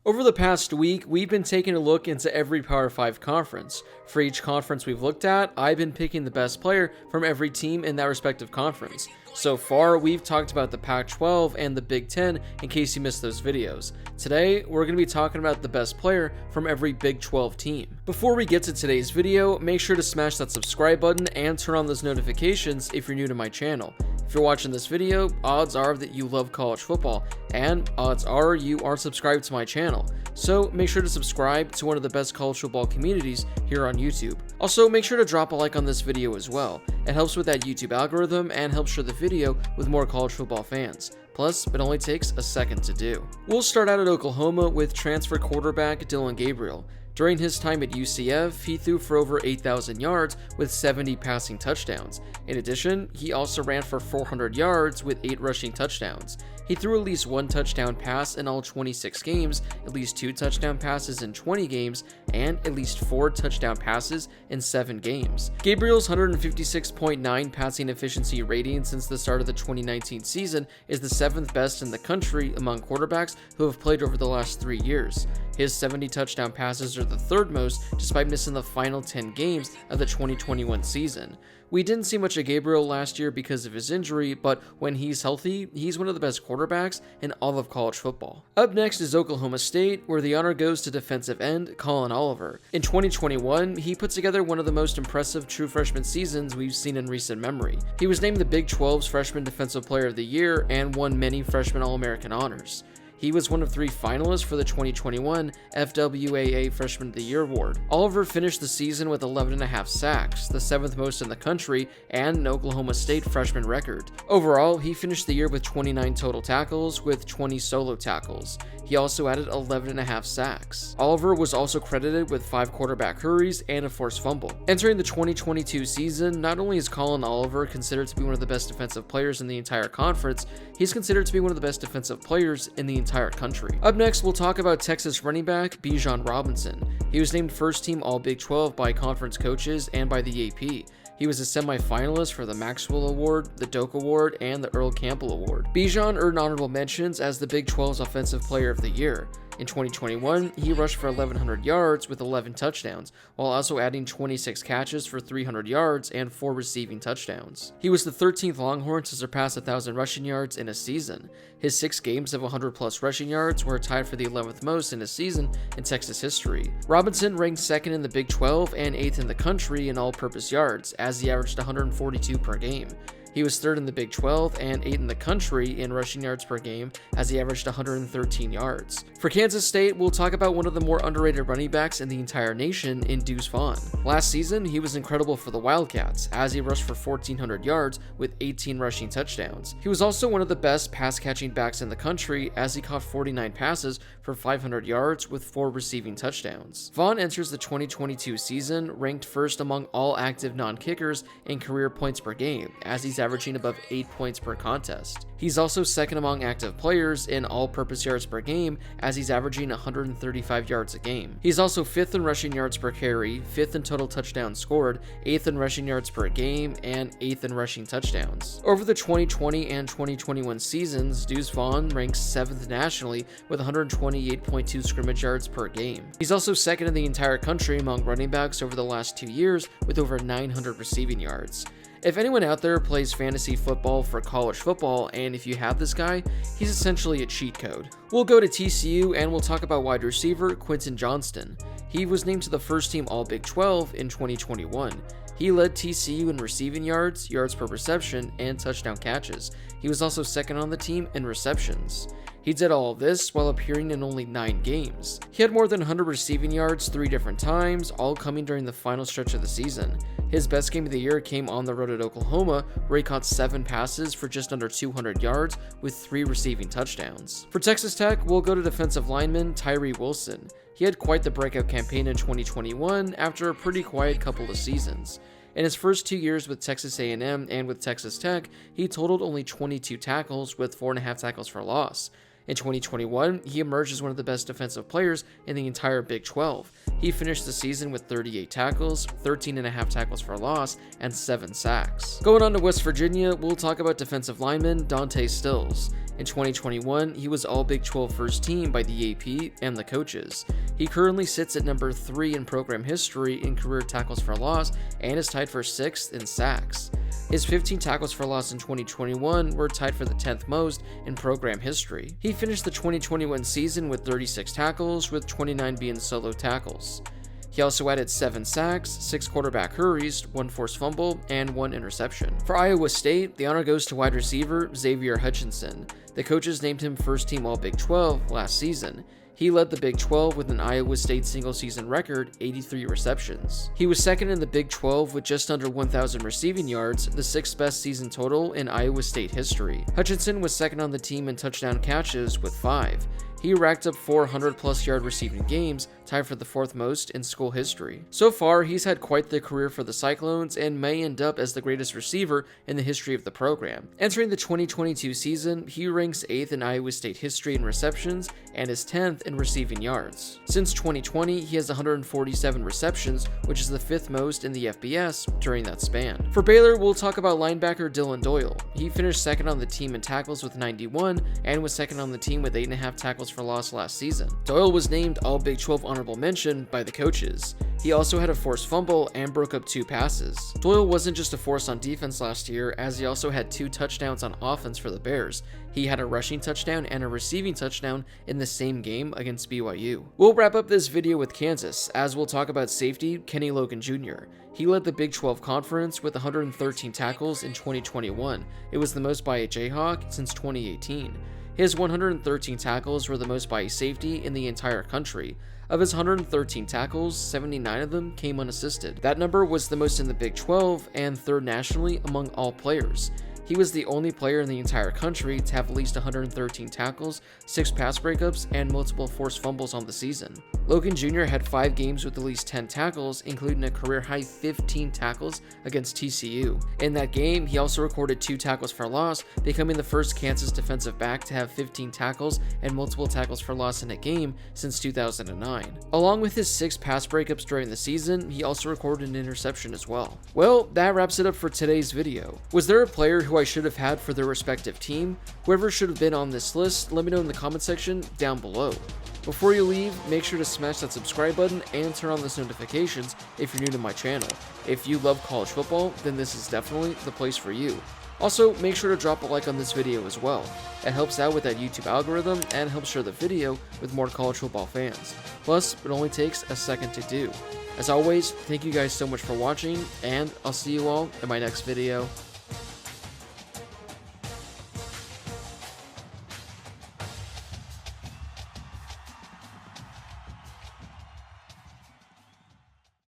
Over the past week, we've been taking a look into every Power 5 conference. For each conference we've looked at, I've been picking the best player from every team in that respective conference. So far, we've talked about the Pac-12 and the Big Ten in case you missed those videos. Today, we're going to be talking about the best player from every Big 12 team. Before we get to today's video, make sure to smash that subscribe button and turn on those notifications if you're new to my channel. If you're watching this video, odds are that you love college football, and odds are you are subscribed to my channel. So make sure to subscribe to one of the best college football communities here on YouTube. Also, make sure to drop a like on this video as well. It helps with that YouTube algorithm and helps share the video with more college football fans. Plus, it only takes a second to do. We'll start out at Oklahoma with transfer quarterback Dillon Gabriel. During his time at UCF, he threw for over 8,000 yards with 70 passing touchdowns. In addition, he also ran for 400 yards with 8 rushing touchdowns. He threw at least 1 touchdown pass in all 26 games, at least 2 touchdown passes in 20 games, and at least 4 touchdown passes in 7 games. Gabriel's 156.9 passing efficiency rating since the start of the 2019 season is the 7th best in the country among quarterbacks who have played over the last 3 years. His 70 touchdown passes are the 3rd most, despite missing the final 10 games of the 2021 season. We didn't see much of Gabriel last year because of his injury, but when he's healthy, he's one of the best quarterbacks in all of college football. Up next is Oklahoma State, where the honor goes to defensive end Collin Oliver. In 2021, he put together one of the most impressive true freshman seasons we've seen in recent memory. He was named the Big 12's Freshman Defensive Player of the Year and won many freshman All-American honors. He was one of 3 finalists for the 2021 FWAA Freshman of the Year award. Oliver finished the season with 11.5 sacks, the 7th most in the country, and an Oklahoma State freshman record. Overall, he finished the year with 29 total tackles, with 20 solo tackles. He also added 11.5 sacks. Oliver was also credited with 5 quarterback hurries and a forced fumble. Entering the 2022 season, not only is Collin Oliver considered to be one of the best defensive players in the entire conference, he's considered to be one of the best defensive players in the entire country. Up next, we'll talk about Texas running back Bijan Robinson. He was named first team All Big 12 by conference coaches and by the AP. He was a semi-finalist for the Maxwell Award, the Doak Award, and the Earl Campbell Award. Bijan earned honorable mentions as the Big 12's Offensive Player of the Year. In 2021, he rushed for 1,100 yards with 11 touchdowns, while also adding 26 catches for 300 yards and 4 receiving touchdowns. He was the 13th Longhorn to surpass 1,000 rushing yards in a season. His 6 games of 100-plus rushing yards were tied for the 11th most in a season in Texas history. Robinson ranked 2nd in the Big 12 and 8th in the country in all-purpose yards, as he averaged 142 per game. He was 3rd in the Big 12 and 8th in the country in rushing yards per game, as he averaged 113 yards. For Kansas State, we'll talk about one of the more underrated running backs in the entire nation in Deuce Vaughn. Last season, he was incredible for the Wildcats, as he rushed for 1,400 yards with 18 rushing touchdowns. He was also one of the best pass-catching backs in the country, as he caught 49 passes for 500 yards with 4 receiving touchdowns. Vaughn enters the 2022 season ranked 1st among all active non-kickers in career points per game, as he's averaging above 8 points per contest. He's also 2nd among active players in all-purpose yards per game, as he's averaging 135 yards a game. He's also 5th in rushing yards per carry, 5th in total touchdowns scored, 8th in rushing yards per game, and 8th in rushing touchdowns. Over the 2020 and 2021 seasons, Deuce Vaughn ranks 7th nationally with 128.2 scrimmage yards per game. He's also 2nd in the entire country among running backs over the last 2 years with over 900 receiving yards. If anyone out there plays fantasy football for college football, and if you have this guy, he's essentially a cheat code. We'll go to TCU and we'll talk about wide receiver Quentin Johnston. He was named to the first team All Big 12 in 2021. He led TCU in receiving yards, yards per reception, and touchdown catches. He was also 2nd on the team in receptions. He did all of this while appearing in only 9 games. He had more than 100 receiving yards 3 different times, all coming during the final stretch of the season. His best game of the year came on the road at Oklahoma, where he caught 7 passes for just under 200 yards with 3 receiving touchdowns. For Texas Tech, we'll go to defensive lineman Tyree Wilson. He had quite the breakout campaign in 2021 after a pretty quiet couple of seasons. In his first 2 years with Texas A&M and with Texas Tech, he totaled only 22 tackles with 4.5 tackles for loss. In 2021, he emerged as one of the best defensive players in the entire Big 12. He finished the season with 38 tackles, 13.5 tackles for loss, and 7 sacks. Going on to West Virginia, we'll talk about defensive lineman Dante Stills. In 2021, he was All Big 12 first team by the AP and the coaches. He currently sits at number 3 in program history in career tackles for loss and is tied for 6th in sacks. His 15 tackles for loss in 2021 were tied for the 10th most in program history. He finished the 2021 season with 36 tackles, with 29 being solo tackles. He also added 7 sacks, 6 quarterback hurries, 1 forced fumble, and 1 interception. For Iowa State, the honor goes to wide receiver Xavier Hutchinson. The coaches named him first team All Big 12 last season. He led the Big 12 with an Iowa State single-season record, 83 receptions. He was second in the Big 12 with just under 1,000 receiving yards, the 6th best season total in Iowa State history. Hutchinson was second on the team in touchdown catches with 5. He racked up 400-plus yard receiving games, tied for the 4th most in school history. So far, he's had quite the career for the Cyclones and may end up as the greatest receiver in the history of the program. Entering the 2022 season, he ranks 8th in Iowa State history in receptions and is 10th in receiving yards. Since 2020, he has 147 receptions, which is the 5th most in the FBS during that span. For Baylor, we'll talk about linebacker Dylan Doyle. He finished second on the team in tackles with 91 and was second on the team with 8.5 tackles for loss last season. Doyle was named All Big 12 honorable mention by the coaches. He also had a forced fumble and broke up 2 passes. Doyle wasn't just a force on defense last year, as he also had 2 touchdowns on offense for the Bears. He had a rushing touchdown and a receiving touchdown in the same game against BYU. We'll wrap up this video with Kansas, as we'll talk about safety Kenny Logan Jr. He led the Big 12 Conference with 113 tackles in 2021. It was the most by a Jayhawk since 2018. His 113 tackles were the most by a safety in the entire country. Of his 113 tackles, 79 of them came unassisted. That number was the most in the Big 12 and 3rd nationally among all players. He was the only player in the entire country to have at least 113 tackles, 6 pass breakups, and multiple forced fumbles on the season. Logan Jr. had 5 games with at least 10 tackles, including a career-high 15 tackles against TCU. In that game, he also recorded 2 tackles for loss, becoming the first Kansas defensive back to have 15 tackles and multiple tackles for loss in a game since 2009. Along with his 6 pass breakups during the season, he also recorded an interception as well. Well, that wraps it up for today's video. Was there a player who I should have had for their respective team? Whoever should have been on this list, let me know in the comment section down below. Before you leave, make sure to smash that subscribe button and turn on those notifications if you're new to my channel. If you love college football, then this is definitely the place for you. Also, make sure to drop a like on this video as well. It helps out with that YouTube algorithm and helps share the video with more college football fans. Plus, it only takes a second to do. As always, thank you guys so much for watching, and I'll see you all in my next video.